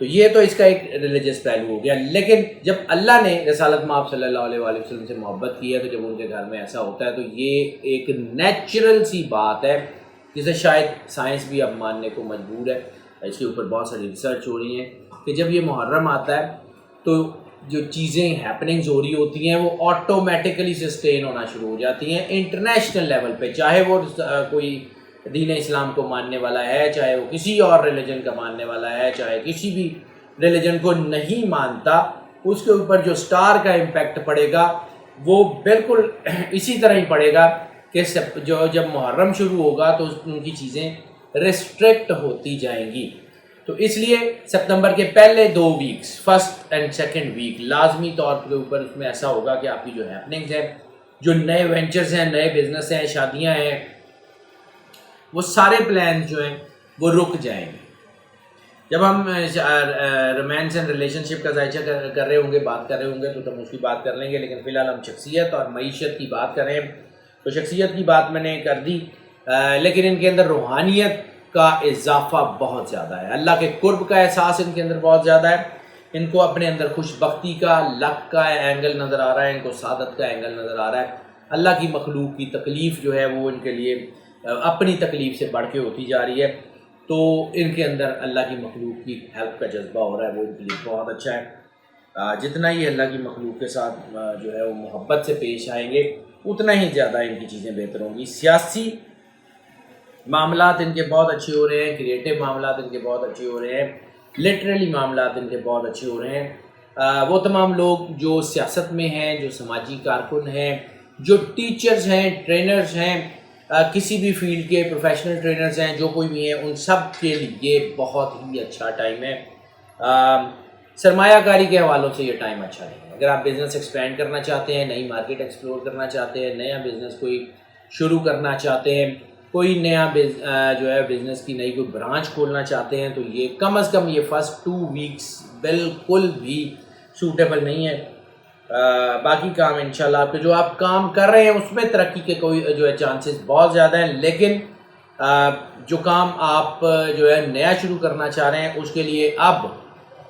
تو یہ تو اس کا ایک ریلیجس پہلو ہو گیا. لیکن جب اللہ نے رسالت مآب صلی اللہ علیہ وآلہ وسلم سے محبت کی ہے تو جب ان کے گھر میں ایسا ہوتا ہے تو یہ ایک نیچرل سی بات ہے جسے شاید سائنس بھی اب ماننے کو مجبور ہے. اس کے اوپر بہت ساری ریسرچ ہو رہی ہیں کہ جب یہ محرم آتا ہے تو جو چیزیں ہیپننگز ہو رہی ہوتی ہیں وہ آٹومیٹکلی سسٹین ہونا شروع ہو جاتی ہیں انٹرنیشنل لیول پہ, چاہے وہ کوئی دین اسلام کو ماننے والا ہے, چاہے وہ کسی اور ریلیجن کا ماننے والا ہے, چاہے کسی بھی ریلیجن کو نہیں مانتا, اس کے اوپر جو سٹار کا امپیکٹ پڑے گا وہ بالکل اسی طرح ہی پڑے گا کہ جو جب محرم شروع ہوگا تو ان کی چیزیں ریسٹرکٹ ہوتی جائیں گی. تو اس لیے سپتمبر کے پہلے 2 ویکس, فرسٹ اینڈ سیکنڈ ویک, لازمی طور کے اوپر اس میں ایسا ہوگا کہ آپ کی جو ہیپننگز ہیں, جو نئے وینچرز ہیں, نئے بزنس ہیں, شادیاں ہیں, وہ سارے پلانز جو ہیں وہ رک جائیں گے. جب ہم رومانس اینڈ ریلیشن شپ کا ذائچہ کر رہے ہوں گے, بات کر رہے ہوں گے تو ہم اس کی بات کر لیں گے, لیکن فی الحال ہم شخصیت اور معیشت کی بات کر رہے ہیں. تو شخصیت کی بات میں نے کر دی, لیکن ان کے اندر روحانیت کا اضافہ بہت زیادہ ہے, اللہ کے قرب کا احساس ان کے اندر بہت زیادہ ہے. ان کو اپنے اندر خوش بختی کا, لک کا اینگل نظر آ رہا ہے, ان کو سعادت کا اینگل نظر آ رہا ہے. اللہ کی مخلوق کی تکلیف جو ہے وہ ان کے لیے اپنی تکلیف سے بڑھ کے ہوتی جا رہی ہے, تو ان کے اندر اللہ کی مخلوق کی ہیلپ کا جذبہ ہو رہا ہے, وہ ان کے لیے بہت اچھا ہے. جتنا ہی اللہ کی مخلوق کے ساتھ جو ہے وہ محبت سے پیش آئیں گے اتنا ہی زیادہ ان کی چیزیں بہتر ہوں گی. سیاسی معاملات ان کے بہت اچھے ہو رہے ہیں, کریٹو معاملات ان کے بہت اچھے ہو رہے ہیں, لٹریلی معاملات ان کے بہت اچھے ہو رہے ہیں. وہ تمام لوگ جو سیاست میں ہیں, جو سماجی کارکن ہیں, جو ٹیچرز ہیں, ٹرینرز ہیں, کسی بھی فیلڈ کے پروفیشنل ٹرینرز ہیں, جو کوئی بھی ہیں, ان سب کے لیے بہت ہی اچھا ٹائم ہے. سرمایہ کاری کے حوالوں سے یہ ٹائم اچھا ہے. اگر آپ بزنس ایکسپینڈ کرنا چاہتے ہیں, نئی مارکیٹ ایکسپلور کرنا چاہتے ہیں, نیا بزنس کوئی شروع کرنا چاہتے ہیں, کوئی نیا جو ہے بزنس کی نئی کوئی برانچ کھولنا چاہتے ہیں, تو یہ کم از کم یہ فرسٹ 2 ویکس بالکل بھی سوٹیبل نہیں ہے. باقی کام انشاءاللہ آپ کے جو آپ کام کر رہے ہیں اس میں ترقی کے کوئی جو ہے چانسز بہت زیادہ ہیں, لیکن جو کام آپ جو ہے نیا شروع کرنا چاہ رہے ہیں اس کے لیے اب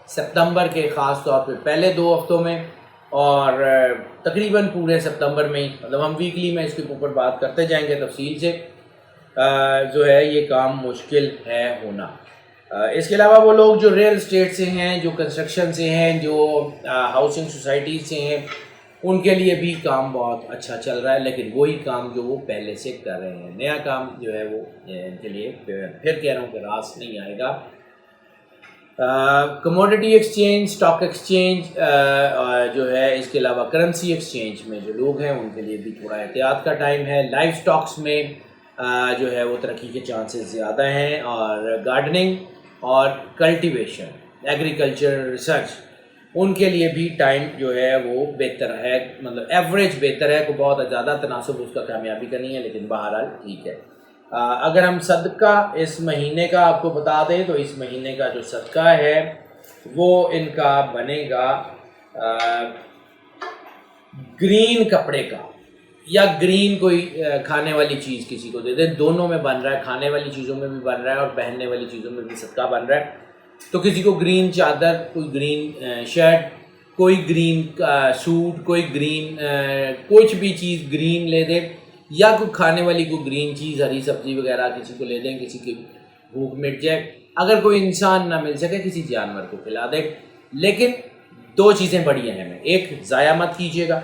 سپتمبر کے خاص طور پہ پہلے 2 ہفتوں میں اور تقریباً پورے سپتمبر میں ہی, مطلب ہم ویکلی میں اس کے اوپر بات کرتے جائیں گے تفصیل سے, جو ہے یہ کام مشکل ہے ہونا. اس کے علاوہ وہ لوگ جو ریئل اسٹیٹ سے ہیں, جو کنسٹرکشن سے ہیں, جو ہاؤسنگ سوسائٹیز سے ہیں, ان کے لیے بھی کام بہت اچھا چل رہا ہے, لیکن وہی کام جو وہ پہلے سے کر رہے ہیں. نیا کام جو ہے وہ ان کے لیے پھر کہہ رہا ہوں کہ راس نہیں آئے گا. کموڈٹی ایکسچینج, اسٹاک ایکسچینج جو ہے, اس کے علاوہ کرنسی ایکسچینج میں جو لوگ ہیں ان کے لیے بھی تھوڑا احتیاط کا ٹائم ہے. لائف اسٹاکس میں جو ہے وہ ترقی کے چانسز زیادہ ہیں, اور گارڈننگ اور کلٹیویشن, ایگریکلچر, ریسرچ, ان کے لیے بھی ٹائم جو ہے وہ بہتر ہے, مطلب ایوریج بہتر ہے. کوئی بہت زیادہ تناسب اس کا کامیابی کا نہیں ہے, لیکن بہرحال ٹھیک ہے. اگر ہم صدقہ اس مہینے کا آپ کو بتا دیں تو اس مہینے کا جو صدقہ ہے وہ ان کا بنے گا گرین کپڑے کا, یا گرین کوئی کھانے والی چیز کسی کو دے دیں. دونوں میں بن رہا ہے, کھانے والی چیزوں میں بھی بن رہا ہے اور پہننے والی چیزوں میں بھی صدقہ بن رہا ہے. تو کسی کو گرین چادر, کوئی گرین شرٹ, کوئی گرین سوٹ, کوئی گرین کچھ بھی چیز گرین لے دیں, یا کوئی کھانے والی کوئی گرین چیز, ہری سبزی وغیرہ کسی کو لے دیں, کسی کی بھوک مٹ جائے. اگر کوئی انسان نہ مل سکے کسی جانور کو کھلا دیں. لیکن 2 چیزیں بڑی اہم ہیں. ایک, ضائع مت کیجیے گا,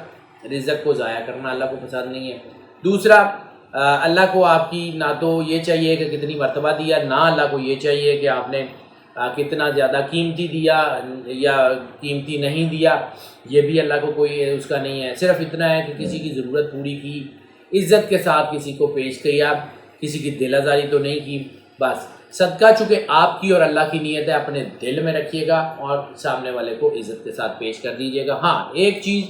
رزق کو ضائع کرنا اللہ کو پسند نہیں ہے. دوسرا, اللہ کو آپ کی نہ تو یہ چاہیے کہ کتنی مرتبہ دیا, نہ اللہ کو یہ چاہیے کہ آپ نے کتنا زیادہ قیمتی دیا یا قیمتی نہیں دیا. یہ بھی اللہ کو کوئی اس کا نہیں ہے. صرف اتنا ہے کہ کسی کی ضرورت پوری کی, عزت کے ساتھ کسی کو پیش کیا, کسی کی دل آزاری تو نہیں کی. بس صدقہ چونکہ آپ کی اور اللہ کی نیت ہے, اپنے دل میں رکھیے گا اور سامنے والے کو عزت کے ساتھ پیش کر دیجیے گا. ہاں, ایک چیز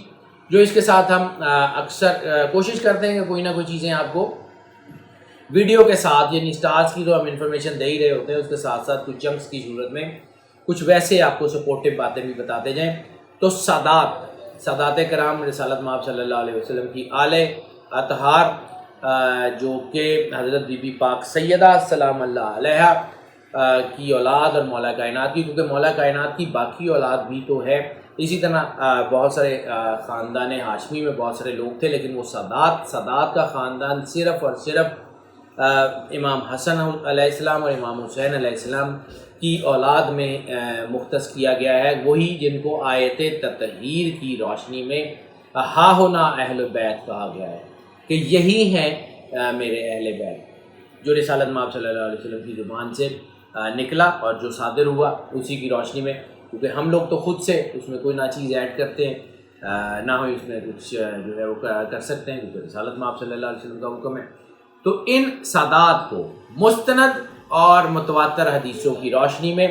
جو اس کے ساتھ ہم اکثر کوشش کرتے ہیں کہ کوئی نہ کوئی چیزیں آپ کو ویڈیو کے ساتھ, یعنی سٹارز کی تو ہم انفارمیشن دے ہی رہے ہوتے ہیں, اس کے ساتھ ساتھ کچھ چنکس کی صورت میں کچھ ویسے آپ کو سپورٹیو باتیں بھی بتاتے جائیں. تو سادات کرام رسالت مآب صلی اللہ علیہ وسلم کی آل اطہار, جو کہ حضرت بی بی پاک سیدہ سلام اللہ علیہا کی اولاد اور مولا کائنات کی، کیونکہ مولا کائنات کی باقی اولاد بھی تو ہے. اسی طرح بہت سارے خاندان ہاشمی میں بہت سارے لوگ تھے، لیکن وہ سادات کا خاندان صرف اور صرف امام حسن علیہ السلام اور امام حسین علیہ السلام کی اولاد میں مختص کیا گیا ہے. وہی جن کو آیت تطہیر کی روشنی میں ہا ہونا اہل بیت کہا گیا ہے کہ یہی ہیں میرے اہل بیت، جو رسالت مآب صلی اللہ علیہ وسلم کی زبان سے نکلا اور جو صادر ہوا اسی کی روشنی میں. کیونکہ ہم لوگ تو خود سے اس میں کوئی نہ چیز ایڈ کرتے ہیں، نہ ہو اس میں کچھ جو ہے وہ کر سکتے ہیں، کیونکہ رسالت مآب صلی اللہ علیہ وسلم کا حکم ہے. تو ان سادات کو مستند اور متواتر حدیثوں کی روشنی میں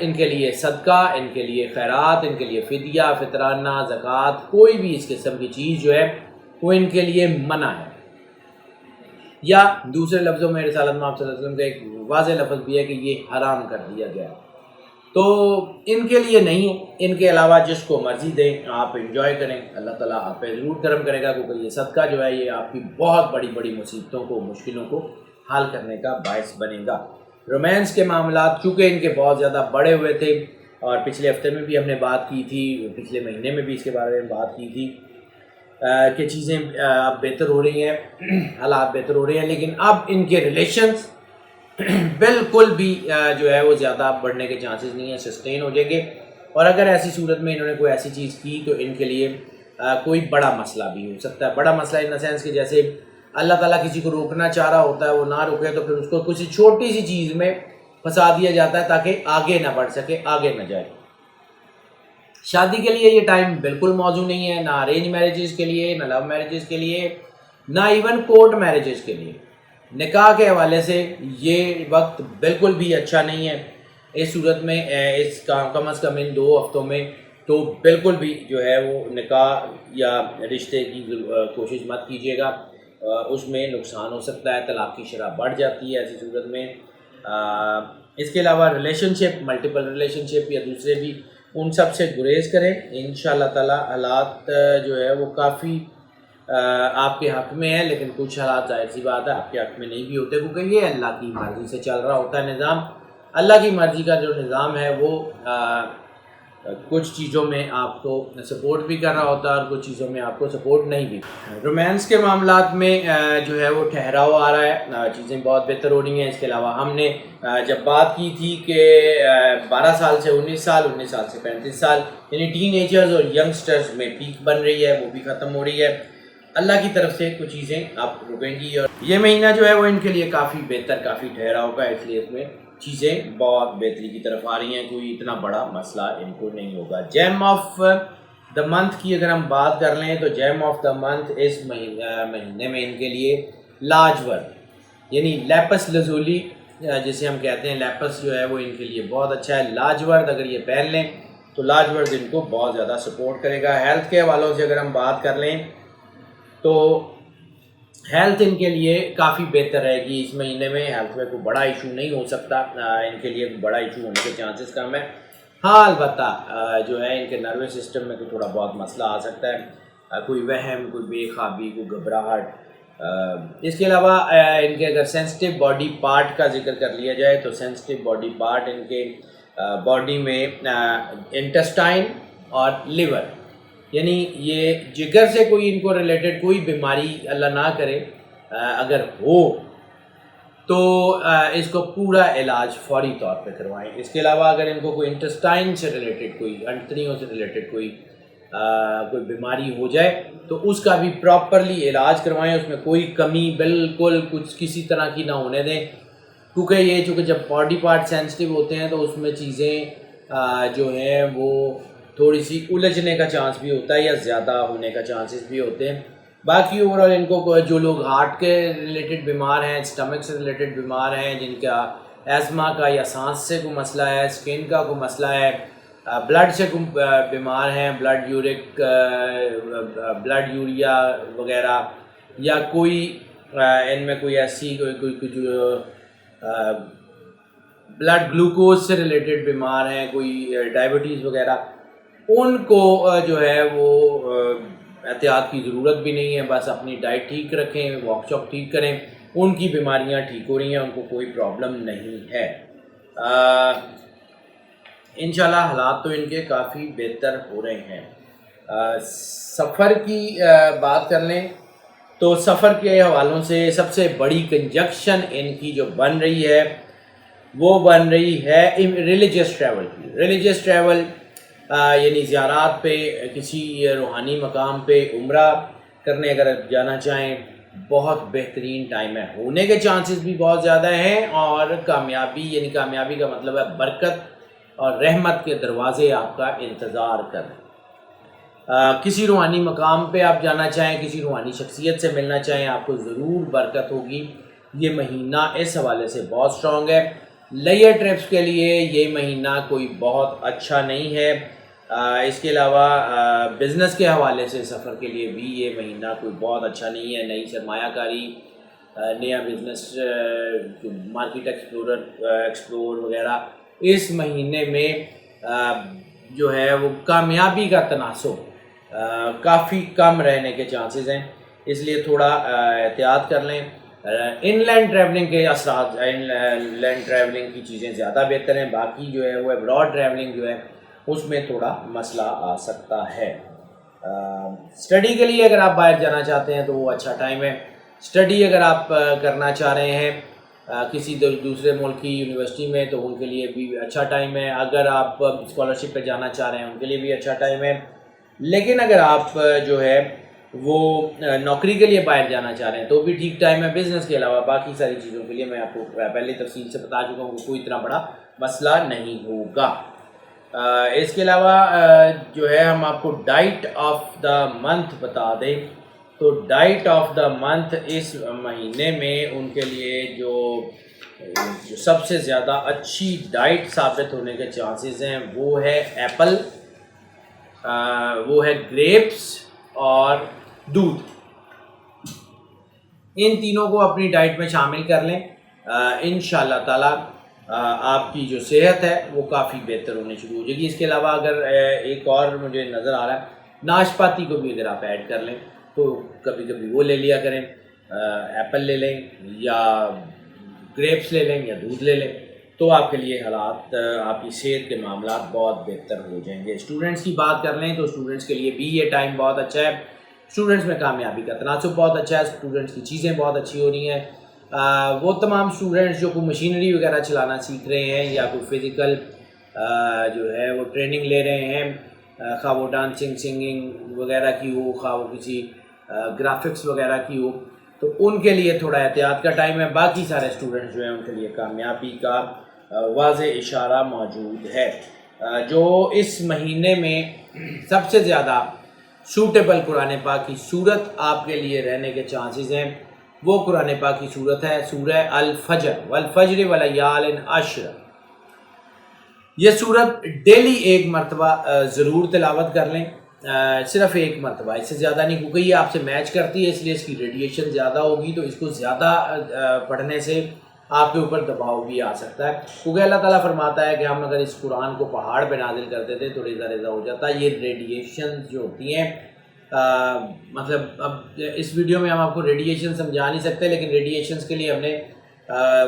ان کے لیے صدقہ، ان کے لیے خیرات، ان کے لیے فدیہ، فطرانہ، زکوٰۃ، کوئی بھی اس قسم کی چیز جو ہے وہ ان کے لیے منع ہے. یا دوسرے لفظوں میں رسالت مآب صلی اللہ علیہ وسلم کا ایک واضح لفظ بھی ہے کہ یہ حرام کر دیا گیا. تو ان کے لیے نہیں ہے. ان کے علاوہ جس کو مرضی دیں آپ انجوائے کریں، اللہ تعالیٰ آپ پہ ضرور کرم کرے گا، کیونکہ یہ صدقہ جو ہے یہ آپ کی بہت بڑی بڑی مصیبتوں کو، مشکلوں کو حل کرنے کا باعث بنے گا. رومانس کے معاملات چونکہ ان کے بہت زیادہ بڑے ہوئے تھے، اور پچھلے ہفتے میں بھی ہم نے بات کی تھی، پچھلے مہینے میں بھی اس کے بارے میں بات کی تھی کہ چیزیں اب بہتر ہو رہی ہیں، حالات بہتر ہو رہے ہیں، لیکن اب ان کے ریلیشنز بالکل بھی جو ہے وہ زیادہ بڑھنے کے چانسز نہیں ہیں، سسٹین ہو جائیں گے. اور اگر ایسی صورت میں انہوں نے کوئی ایسی چیز کی تو ان کے لیے کوئی بڑا مسئلہ بھی ہو سکتا ہے. بڑا مسئلہ ان دا سینس کہ جیسے اللہ تعالیٰ کسی کو روکنا چاہ رہا ہوتا ہے، وہ نہ روکے تو پھر اس کو کسی چھوٹی سی چیز میں پھنسا دیا جاتا ہے تاکہ آگے نہ بڑھ سکے، آگے نہ جائے. شادی کے لیے یہ ٹائم بالکل موزوں نہیں ہے، نہ ارینج میرجز کے لیے، نہ لو میرجز کے لیے، نہ ایون کورٹ میرجز کے لیے. نکاح کے حوالے سے یہ وقت بالکل بھی اچھا نہیں ہے. اس صورت میں اس کم از کم ان 2 ہفتوں میں تو بالکل بھی جو ہے وہ نکاح یا رشتے کی کوشش مت کیجیے گا، اس میں نقصان ہو سکتا ہے، طلاق کی شرح بڑھ جاتی ہے ایسی صورت میں. اس کے علاوہ ریلیشن شپ، ملٹیپل ریلیشن شپ یا دوسرے بھی، ان سب سے گریز کریں. انشاءاللہ تعالی حالات جو ہے وہ کافی آپ کے حق میں ہے، لیکن کچھ حالات ظاہر سی بات ہے آپ کے حق میں نہیں بھی ہوتے، کیونکہ یہ اللہ کی مرضی سے چل رہا ہوتا ہے نظام. اللہ کی مرضی کا جو نظام ہے وہ کچھ چیزوں میں آپ کو سپورٹ بھی کر رہا ہوتا ہے اور کچھ چیزوں میں آپ کو سپورٹ نہیں بھی. رومانس کے معاملات میں جو ہے وہ ٹھہراؤ آ رہا ہے، چیزیں بہت بہتر ہو رہی ہیں. اس کے علاوہ ہم نے جب بات کی تھی کہ 12 سال سے 19 سال، 19 سال سے 35 سال، یعنی ٹین ایجرز اور ینگسٹرز میں پیک بن رہی ہے، وہ بھی ختم ہو رہی ہے. اللہ کی طرف سے کچھ چیزیں آپ رکیں گی، اور یہ مہینہ جو ہے وہ ان کے لیے کافی بہتر، کافی ٹھہراؤ کا، اس لیے اس میں چیزیں بہت بہتری کی طرف آ رہی ہیں. کوئی اتنا بڑا مسئلہ ان کو نہیں ہوگا. جیم آف دا منتھ کی اگر ہم بات کر لیں تو جیم آف دا منتھ اس مہینے میں ان کے لیے لاجورد، یعنی لیپس لازولی جسے ہم کہتے ہیں، لیپس جو ہے وہ ان کے لیے بہت اچھا ہے. لاجورد اگر یہ پہن لیں تو لاجورد ان کو بہت زیادہ سپورٹ کرے گا. ہیلتھ کے حوالوں سے اگر ہم بات کر لیں تو ہیلتھ ان کے لیے کافی بہتر رہے گی. اس مہینے میں ہیلتھ میں کوئی بڑا ایشو نہیں ہو سکتا، ان کے لیے بڑا ایشو ہونے کے چانسز کم ہے. ہاں البتہ جو ہے ان کے نروس سسٹم میں کوئی تھوڑا بہت مسئلہ آ سکتا ہے، کوئی وہم، کوئی بے خوابی، کوئی گھبراہٹ. اس کے علاوہ ان کے اگر سینسٹیو باڈی پارٹ کا ذکر کر لیا جائے تو سینسٹیو باڈی پارٹ ان کے باڈی میں انٹسٹائن اور لیور، یعنی یہ جگر سے کوئی ان کو ریلیٹڈ کوئی بیماری اللہ نہ کرے اگر ہو تو اس کو پورا علاج فوری طور پہ کروائیں. اس کے علاوہ اگر ان کو کوئی انٹسٹائن سے ریلیٹڈ، کوئی انتڑیوں سے ریلیٹڈ کوئی بیماری ہو جائے تو اس کا بھی پراپرلی علاج کروائیں، اس میں کوئی کمی بالکل کچھ کسی طرح کی نہ ہونے دیں. کیونکہ یہ چونکہ جب باڈی پارٹ سینسٹیو ہوتے ہیں تو اس میں چیزیں جو ہیں وہ تھوڑی سی الجھنے کا چانس بھی ہوتا ہے یا زیادہ ہونے کا چانسز بھی ہوتے ہیں. باقی اوورآل ان کو جو لوگ ہارٹ کے ریلیٹڈ بیمار ہیں، اسٹمک سے ریلیٹڈ بیمار ہیں، جن کا ایزما کا یا سانس سے کوئی مسئلہ ہے، اسکن کا کوئی مسئلہ ہے، بلڈ سے کوئی بیمار ہیں، بلڈ یوریا وغیرہ، یا کوئی ان میں کوئی ایسی کوئی بلڈ گلوکوز سے ریلیٹڈ بیمار ہیں، کوئی ڈائبٹیز وغیرہ، ان کو جو ہے وہ احتیاط کی ضرورت بھی نہیں ہے. بس اپنی ڈائٹ ٹھیک رکھیں، واک شاک ٹھیک کریں، ان کی بیماریاں ٹھیک ہو رہی ہیں، ان کو کوئی پرابلم نہیں ہے. انشاءاللہ حالات تو ان کے کافی بہتر ہو رہے ہیں۔ سفر کی بات کر لیں تو سفر کے حوالوں سے سب سے بڑی کنجکشن ان کی جو بن رہی ہے وہ بن رہی ہے ریلیجیس ٹریول کی۔ ریلیجیس ٹریول یعنی زیارات پہ، کسی روحانی مقام پہ عمرہ کرنے اگر جانا چاہیں، بہت بہترین ٹائم ہے، ہونے کے چانسز بھی بہت زیادہ ہیں، اور کامیابی یعنی کامیابی کا مطلب ہے برکت اور رحمت کے دروازے آپ کا انتظار کر رہے ہیں۔ کسی روحانی مقام پہ آپ جانا چاہیں، کسی روحانی شخصیت سے ملنا چاہیں، آپ کو ضرور برکت ہوگی۔ یہ مہینہ اس حوالے سے بہت سٹرونگ ہے۔ لیئر ٹرپس کے لیے یہ مہینہ کوئی بہت اچھا نہیں ہے۔ اس کے علاوہ بزنس کے حوالے سے سفر کے لیے بھی یہ مہینہ کوئی بہت اچھا نہیں ہے۔ نئی سرمایہ کاری، نیا بزنس، مارکیٹ ایکسپلور وغیرہ، اس مہینے میں جو ہے وہ کامیابی کا تناسب کافی کم رہنے کے چانسز ہیں، اس لیے تھوڑا احتیاط کر لیں۔ ان لینڈ ٹریولنگ کے اثرات، ان لینڈ ٹریولنگ کی چیزیں زیادہ بہتر ہیں، باقی جو ہے وہ ابراڈ ٹریولنگ جو ہے اس میں تھوڑا مسئلہ آ سکتا ہے۔ اسٹڈی کے لیے اگر آپ باہر جانا چاہتے ہیں تو وہ اچھا ٹائم ہے۔ اسٹڈی اگر آپ کرنا چاہ رہے ہیں کسی دوسرے ملک کی یونیورسٹی میں تو ان کے لیے بھی اچھا ٹائم ہے۔ اگر آپ اسکالرشپ پہ جانا چاہ رہے ہیں ان کے لیے بھی اچھا ٹائم ہے۔ لیکن اگر آپ جو ہے وہ نوکری کے لیے باہر جانا چاہ رہے ہیں تو بھی ٹھیک ٹائم ہے۔ بزنس کے علاوہ باقی ساری چیزوں کے لیے میں آپ کو پہلے تفصیل سے بتا چکا ہوں کہ کوئی اتنا بڑا مسئلہ نہیں ہوگا۔ اس کے علاوہ جو ہے ہم آپ کو ڈائٹ آف دا منتھ بتا دیں تو ڈائٹ آف دا منتھ اس مہینے میں ان کے لیے جو سب سے زیادہ اچھی ڈائٹ ثابت ہونے کے چانسز ہیں وہ ہے ایپل، وہ ہے گریپس اور دودھ۔ ان تینوں کو اپنی ڈائٹ میں شامل کر لیں، انشاءاللہ تعالی آپ کی جو صحت ہے وہ کافی بہتر ہونے شروع ہو جائے گی۔ اس کے علاوہ اگر ایک اور مجھے نظر آ رہا ہے، ناشپاتی کو بھی اگر آپ ایڈ کر لیں تو کبھی کبھی وہ لے لیا کریں، ایپل لے لیں یا گریپس لے لیں یا دودھ لے لیں، تو آپ کے لیے حالات، آپ کی صحت کے معاملات بہت بہتر ہو جائیں گے۔ اسٹوڈنٹس کی بات کر لیں تو اسٹوڈنٹس کے لیے بھی یہ ٹائم بہت اچھا ہے۔ اسٹوڈنٹس میں کامیابی کا تناسب بہت اچھا ہے، اسٹوڈنٹس کی چیزیں بہت اچھی ہو رہی ہیں۔ وہ تمام اسٹوڈنٹس جو کوئی مشینری وغیرہ چلانا سیکھ رہے ہیں یا کوئی فزیکل جو ہے وہ ٹریننگ لے رہے ہیں، خواہ وہ ڈانسنگ، سنگنگ وغیرہ کی ہو، خواہ وہ کسی گرافکس وغیرہ کی ہو، تو ان کے لیے تھوڑا احتیاط کا ٹائم ہے۔ باقی سارے اسٹوڈنٹس جو ہیں ان کے لیے کامیابی کا واضح اشارہ موجود ہے۔ جو اس مہینے میں سب سے زیادہ سوٹیبل قرآن پاک کی صورت آپ کے لیے رہنے کے چانسز ہیں وہ قرآن پاک کی صورت ہے سورہ الفجر، والفجر ولیال عشر۔ یہ صورت ڈیلی ایک مرتبہ ضرور تلاوت کر لیں، صرف ایک مرتبہ، اس سے زیادہ نہیں، کیونکہ یہ آپ سے میچ کرتی ہے، اس لیے اس کی ریڈیشن زیادہ ہوگی، تو اس کو زیادہ پڑھنے سے آپ کے اوپر دباؤ بھی آ سکتا ہے، کیونکہ اللہ تعالیٰ فرماتا ہے کہ ہم اگر اس قرآن کو پہاڑ پہ نازل کرتے تھے تو ریزہ ریزہ ہو جاتا ہے۔ یہ ریڈیشن جو ہوتی ہیں، مطلب اب اس ویڈیو میں ہم آپ کو ریڈیشن سمجھا نہیں سکتے، لیکن ریڈیشنز کے لیے ہم نے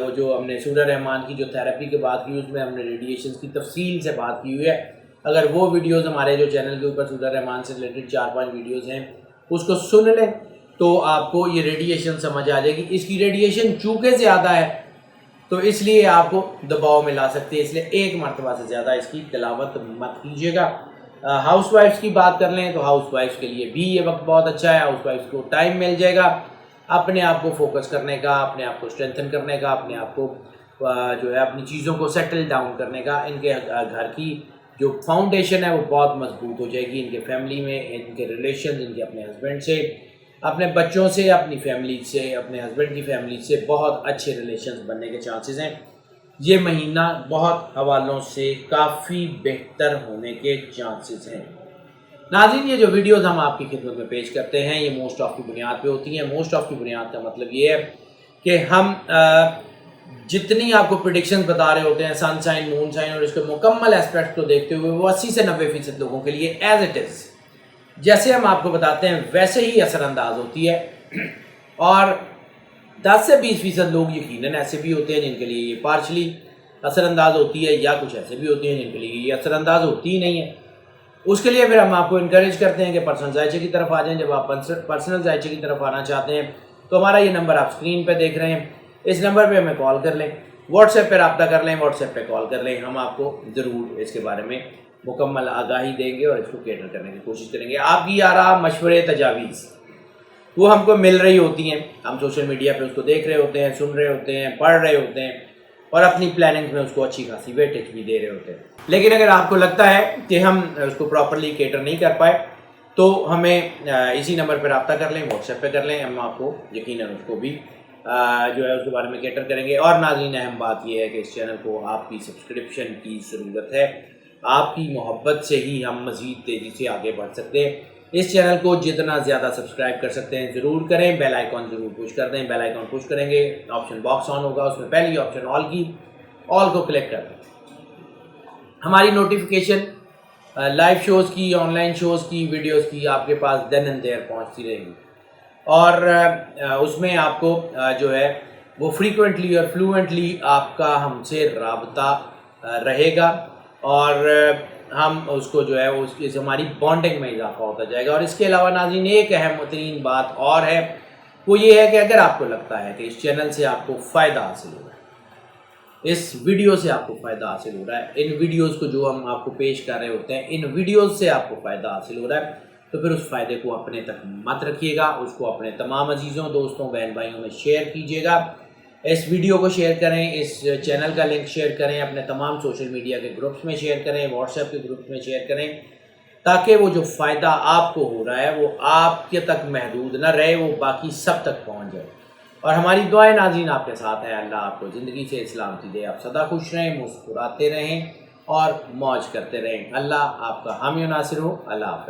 وہ جو ہم نے سورہ رحمان کی جو تھیراپی کے بات کی، اس میں ہم نے ریڈیشنز کی تفصیل سے بات کی ہوئی ہے۔ اگر وہ ویڈیوز ہمارے جو چینل کے اوپر سورہ رحمان سے ریلیٹڈ 4-5 ویڈیوز ہیں اس کو سن لیں تو آپ کو یہ ریڈیشن سمجھ آ جائے گی۔ اس کی ریڈیشن چونکہ زیادہ ہے تو اس لیے آپ کو دباؤ میں لا سکتے ہیں، اس لیے ایک مرتبہ سے زیادہ اس کی تلاوت مت کیجیے گا۔ ہاؤس وائفس کی بات کر لیں تو ہاؤس وائفس کے لیے بھی یہ وقت بہت اچھا ہے، ہاؤس وائفس کو ٹائم مل جائے گا اپنے آپ کو فوکس کرنے کا، اپنے آپ کو اسٹرینتھن کرنے کا، اپنے آپ کو جو ہے اپنی چیزوں کو سیٹل ڈاؤن کرنے کا۔ ان کے گھر کی جو فاؤنڈیشن ہے وہ بہت مضبوط ہو جائے گی، ان کے فیملی میں، ان کے ریلیشنز، ان کے اپنے ہسبینڈ سے، اپنے بچوں سے، اپنی فیملی سے، اپنے ہسبینڈ کی فیملی سے بہت اچھے ریلیشنز بننے کے چانسز ہیں۔ یہ مہینہ بہت حوالوں سے کافی بہتر ہونے کے چانسز ہیں۔ ناظرین، یہ جو ویڈیوز ہم آپ کی خدمت میں پیش کرتے ہیں یہ موسٹ آف کی بنیاد پہ ہوتی ہیں۔ موسٹ آف کی بنیاد کا مطلب یہ ہے کہ ہم جتنی آپ کو پریڈکشنز بتا رہے ہوتے ہیں، سن سائن، مون سائن، اور اس کے مکمل اسپیکٹ کو دیکھتے ہوئے وہ 80 سے 90% لوگوں کے لیے ایز اٹ از جیسے ہم آپ کو بتاتے ہیں ویسے ہی اثر انداز ہوتی ہے، اور 10 سے 20% لوگ یقیناً ایسے بھی ہوتے ہیں جن کے لیے یہ پارشلی اثر انداز ہوتی ہے، یا کچھ ایسے بھی ہوتی ہیں جن کے لیے یہ اثر انداز ہوتی ہی نہیں ہے. اس کے لیے پھر ہم آپ کو انکریج کرتے ہیں کہ پرسنل ذائچے کی طرف آ جائیں. جب آپ پرسنل ذائچے کی طرف آنا چاہتے ہیں تو ہمارا یہ نمبر آپ اسکرین پہ دیکھ رہے ہیں، اس نمبر پہ ہمیں کال کر لیں، واٹس ایپ پہ رابطہ کر لیں، واٹس ایپ پہ کال کر لیں. ہم آپ کو ضرور اس کے بارے میں مکمل آگاہی دیں گے اور اس کو کیٹر کرنے کی کوشش کریں گے. آپ کی آراء، مشورے، تجاویز وہ ہم کو مل رہی ہوتی ہیں. ہم سوشل میڈیا پہ اس کو دیکھ رہے ہوتے ہیں، سن رہے ہوتے ہیں، پڑھ رہے ہوتے ہیں اور اپنی پلاننگ میں اس کو اچھی خاصی ویٹیج بھی دے رہے ہوتے ہیں. لیکن اگر آپ کو لگتا ہے کہ ہم اس کو پراپرلی کیٹر نہیں کر پائے تو ہمیں اسی نمبر پہ رابطہ کر لیں، واٹس ایپ پہ کر لیں. ہم آپ کو یقیناً اس کو بھی جو ہے اس کے بارے میں کیٹر کریں گے. اور ناظرین، اہم بات یہ ہے کہ اس چینل کو آپ کی سبسکرپشن کی ضرورت ہے. آپ کی محبت سے ہی ہم مزید تیزی سے آگے بڑھ سکتے ہیں. اس چینل کو جتنا زیادہ سبسکرائب کر سکتے ہیں ضرور کریں. بیل آئیکن ضرور پش کر دیں. بیل آئیکن پش کریں گے، آپشن باکس آن ہوگا، اس میں پہلی آپشن آل کی، آل کو کلک کر دیں. ہماری نوٹیفیکیشن لائیو شوز کی، آن لائن شوز کی، ویڈیوز کی آپ کے پاس دین اینڈ دیر پہنچتی رہے گی. اور اس میں آپ کو جو ہے وہ فریکوینٹلی اور فلوئنٹلی آپ کا ہم سے رابطہ رہے گا اور ہم اس کو جو ہے اس کی ہماری بانڈنگ میں اضافہ ہوتا جائے گا. اور اس کے علاوہ ناظرین، ایک اہم ترین بات اور ہے، وہ یہ ہے کہ اگر آپ کو لگتا ہے کہ اس چینل سے آپ کو فائدہ حاصل ہو رہا ہے، اس ویڈیو سے آپ کو فائدہ حاصل ہو رہا ہے، ان ویڈیوز کو جو ہم آپ کو پیش کر رہے ہوتے ہیں، ان ویڈیوز سے آپ کو فائدہ حاصل ہو رہا ہے، تو پھر اس فائدے کو اپنے تک مت رکھیے گا. اس کو اپنے تمام عزیزوں، دوستوں، بہن بھائیوں میں شیئر کیجیے گا. اس ویڈیو کو شیئر کریں، اس چینل کا لنک شیئر کریں، اپنے تمام سوشل میڈیا کے گروپس میں شیئر کریں، واٹس ایپ کے گروپس میں شیئر کریں، تاکہ وہ جو فائدہ آپ کو ہو رہا ہے وہ آپ کے تک محدود نہ رہے، وہ باقی سب تک پہنچ جائے. اور ہماری دعائیں ناظرین آپ کے ساتھ ہے. اللہ آپ کو زندگی سے سلامتی دے، آپ سدا خوش رہیں، مسکراتے رہیں اور موج کرتے رہیں. اللہ آپ کا حامی و ناصر ہو. اللہ حافظ.